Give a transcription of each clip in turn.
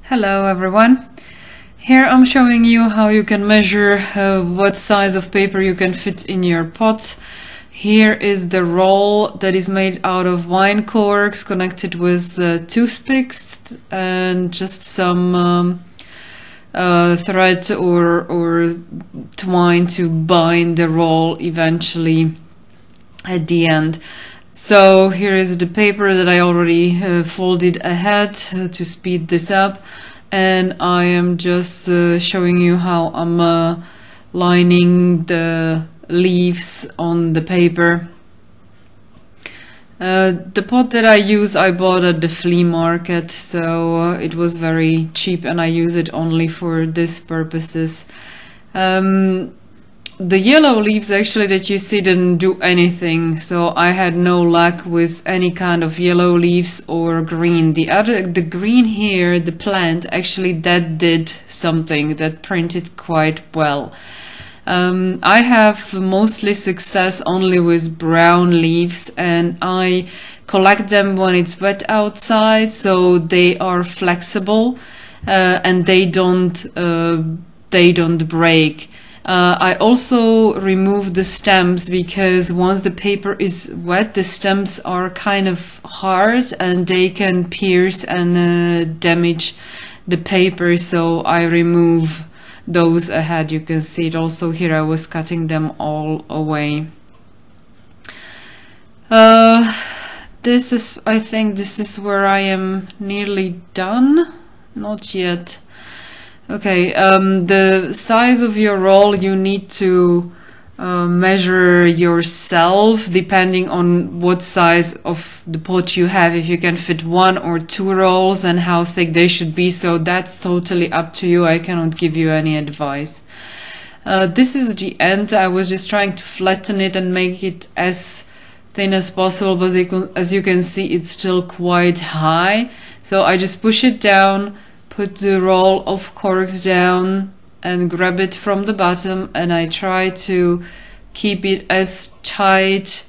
Hello everyone. Here I'm showing you how you can measure what size of paper you can fit in your pot. Here is the roll that is made out of wine corks connected with toothpicks and just some thread or twine to bind the roll eventually at the end. So here is the paper that I already folded ahead to speed this up, and I am just showing you how I'm lining the leaves on the paper. The pot that I use I bought at the flea market, so it was very cheap and I use it only for these purposes. The yellow leaves actually that you see didn't do anything, so I had no luck with any kind of yellow leaves or green. The green here, the plant, actually that did something, that printed quite well. I have mostly success only with brown leaves, and I collect them when it's wet outside, so they are flexible and they don't break. I also remove the stems because once the paper is wet, the stems are kind of hard and they can pierce and damage the paper, so I remove those ahead. You can see it also here, I was cutting them all away. I think this is where I am nearly done. Not yet. Okay, the size of your roll you need to measure yourself depending on what size of the pot you have, if you can fit 1 or 2 rolls and how thick they should be, so that's totally up to you. I cannot give you any advice. This is the end. I was just trying to flatten it and make it as thin as possible, but as you can see it's still quite high, so I just push it down, put the roll of corks down and grab it from the bottom, and I try to keep it as tight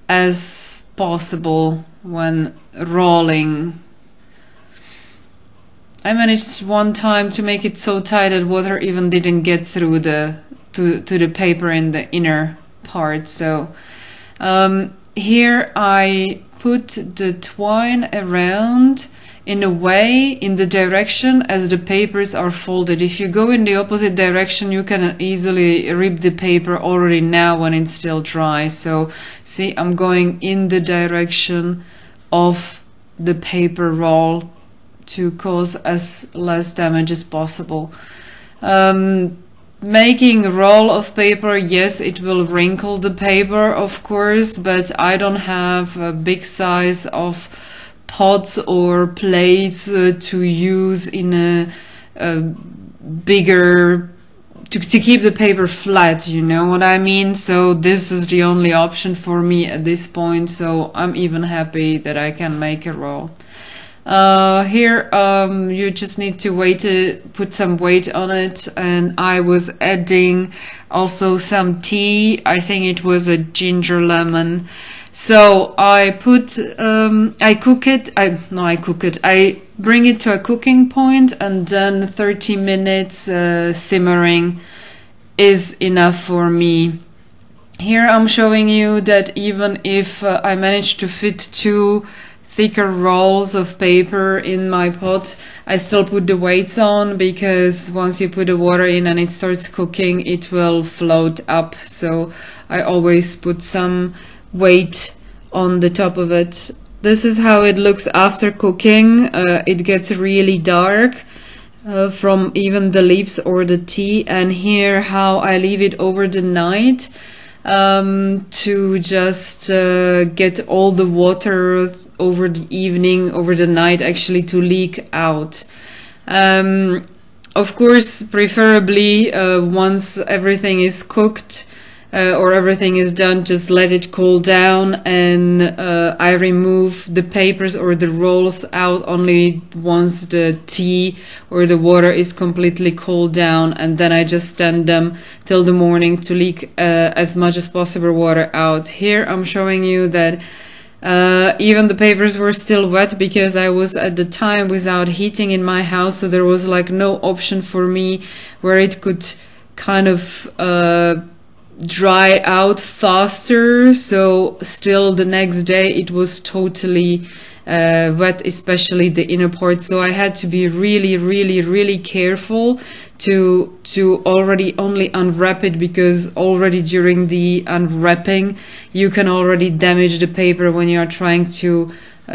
as possible when rolling. I managed one time to make it so tight that water even didn't get through to the paper in the inner part. So here I put the twine around in a way, in the direction as the papers are folded. If you go in the opposite direction, you can easily rip the paper already now when it's still dry. So see, I'm going in the direction of the paper roll to cause as less damage as possible. Making a roll of paper, yes, it will wrinkle the paper, of course, but I don't have a big size of pots or plates to use in a bigger to keep the paper flat, you know what I mean? So this is the only option for me at this point, so I'm even happy that I can make a roll. Here you just need to put some weight on it, and I was adding also some tea. I think it was a ginger lemon. So I bring it to a cooking point, and then 30 minutes simmering is enough for me. Here I'm showing you that even if I manage to fit 2 thicker rolls of paper in my pot, I still put the weights on, because once you put the water in and it starts cooking, it will float up. So I always put some weight on the top of it. This is how it looks after cooking. It gets really dark from even the leaves or the tea, and here how I leave it over the night to just get all the water over the evening, over the night actually, to leak out. Of course, preferably once everything is cooked or everything is done, just let it cool down, and I remove the papers or the rolls out only once the tea or the water is completely cooled down, and then I just stand them till the morning to leak as much as possible water out. Here I'm showing you that Even the papers were still wet because I was at the time without heating in my house, so there was like no option for me where it could kind of dry out faster. So still the next day it was totally wet, especially the inner part. So I had to be really careful to already only unwrap it, because already during the unwrapping you can already damage the paper when you are trying to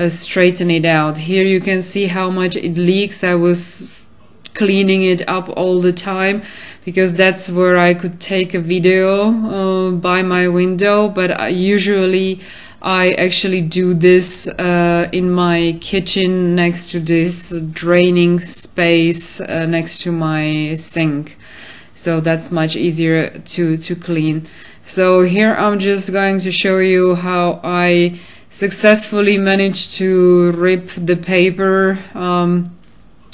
straighten it out. Here you can see how much it leaks. I was cleaning it up all the time because that's where I could take a video by my window, but usually I actually do this in my kitchen next to this draining space next to my sink. So that's much easier to clean. So here I'm just going to show you how I successfully managed to rip the paper.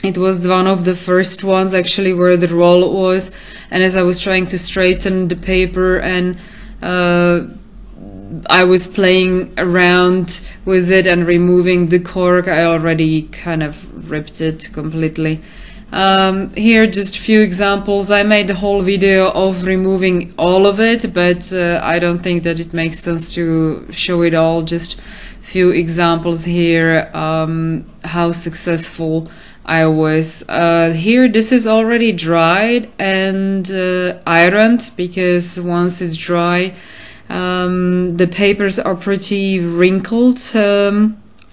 It was one of the first ones actually where the roll was, and as I was trying to straighten the paper and I was playing around with it and removing the cork, I already kind of ripped it completely. Here just a few examples. I made the whole video of removing all of it, but I don't think that it makes sense to show it all. Just few examples here how successful I was. Here this is already dried and ironed, because once it's dry the papers are pretty wrinkled,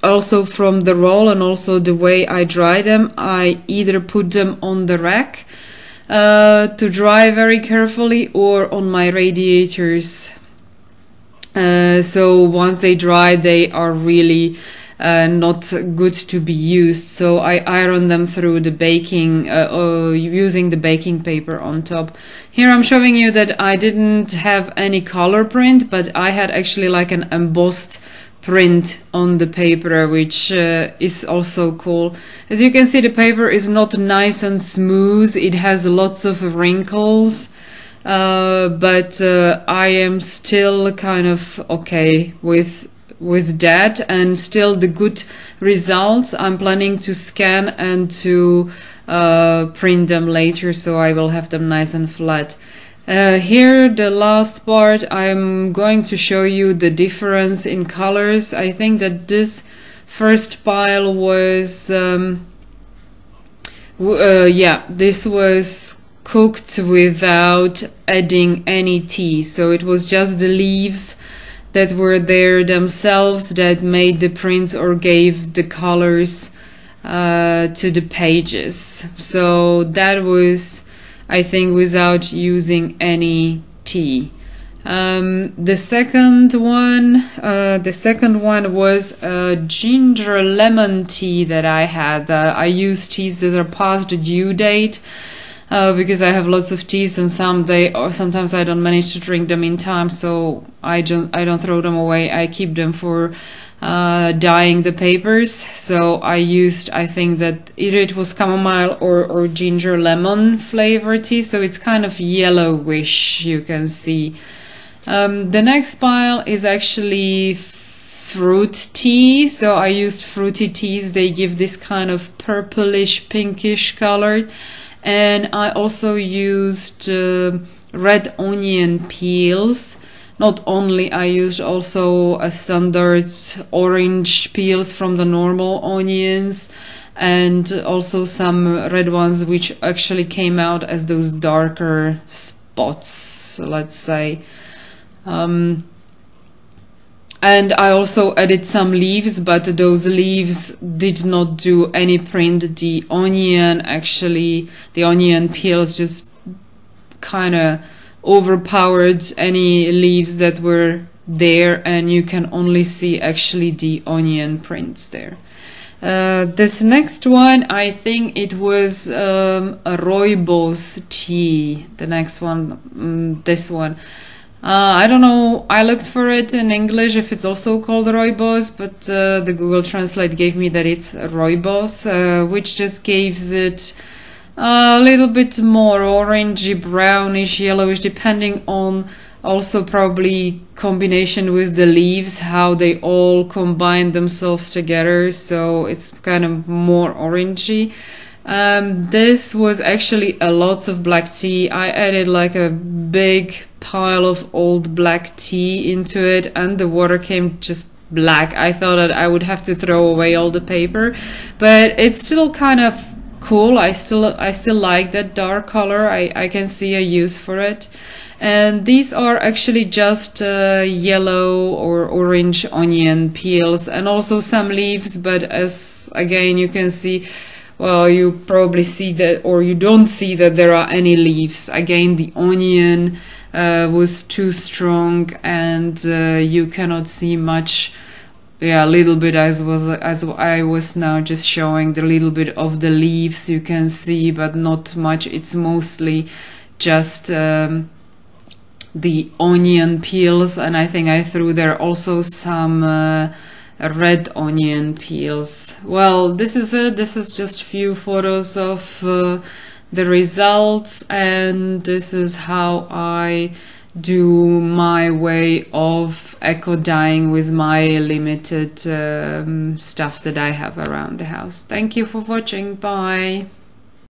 also from the roll and also the way I dry them. I either put them on the rack to dry very carefully, or on my radiators. So once they dry, they are really not good to be used. So I iron them through the baking, using the baking paper on top. Here I'm showing you that I didn't have any color print, but I had actually like an embossed print on the paper, which is also cool. As you can see, the paper is not nice and smooth. It has lots of wrinkles, but I am still kind of okay with that, and still the good results. I'm planning to scan and to print them later, so I will have them nice and flat. Here the last part, I'm going to show you the difference in colors. I think that this first pile was this was cooked without adding any tea, so it was just the leaves that were there themselves that made the prints or gave the colors to the pages. So that was, I think, without using any tea. The second one was ginger lemon tea that I had. I use teas that are past the due date, because I have lots of teas, and sometimes I don't manage to drink them in time, so I don't throw them away. I keep them for dyeing the papers. So I used, I think that either it was chamomile or ginger lemon flavor tea, so it's kind of yellowish, you can see. The next pile is actually fruit tea, so I used fruity teas. They give this kind of purplish pinkish color. And I also used red onion peels. Not only, I used also a standard orange peels from the normal onions, and also some red ones which actually came out as those darker spots, let's say. And I also added some leaves, but those leaves did not do any print. The onion peels just kind of overpowered any leaves that were there, and you can only see actually the onion prints there. This next one, I think it was a rooibos tea. The next one, this one. I don't know, I looked for it in English if it's also called rooibos, but the Google Translate gave me that it's rooibos, which just gives it a little bit more orangey, brownish, yellowish, depending on Also probably combination with the leaves, how they all combine themselves together, so it's kind of more orangey. This was actually a lots of black tea. I added like a big pile of old black tea into it, and the water came just black. I thought that I would have to throw away all the paper, but it's still kind of cool. I still like that dark color. I can see a use for it. And these are actually just yellow or orange onion peels, and also some leaves, but as again you can see, well, you probably see that, or you don't see that there are any leaves. Again, the onion was too strong, and you cannot see much. Yeah, a little bit, as I was now just showing the little bit of the leaves you can see, but not much. It's mostly just the onion peels, and I think I threw there also some red onion peels. Well, this is it. This is just few photos of the results, and this is how I do my way of eco dyeing with my limited stuff that I have around the house. Thank you for watching. Bye.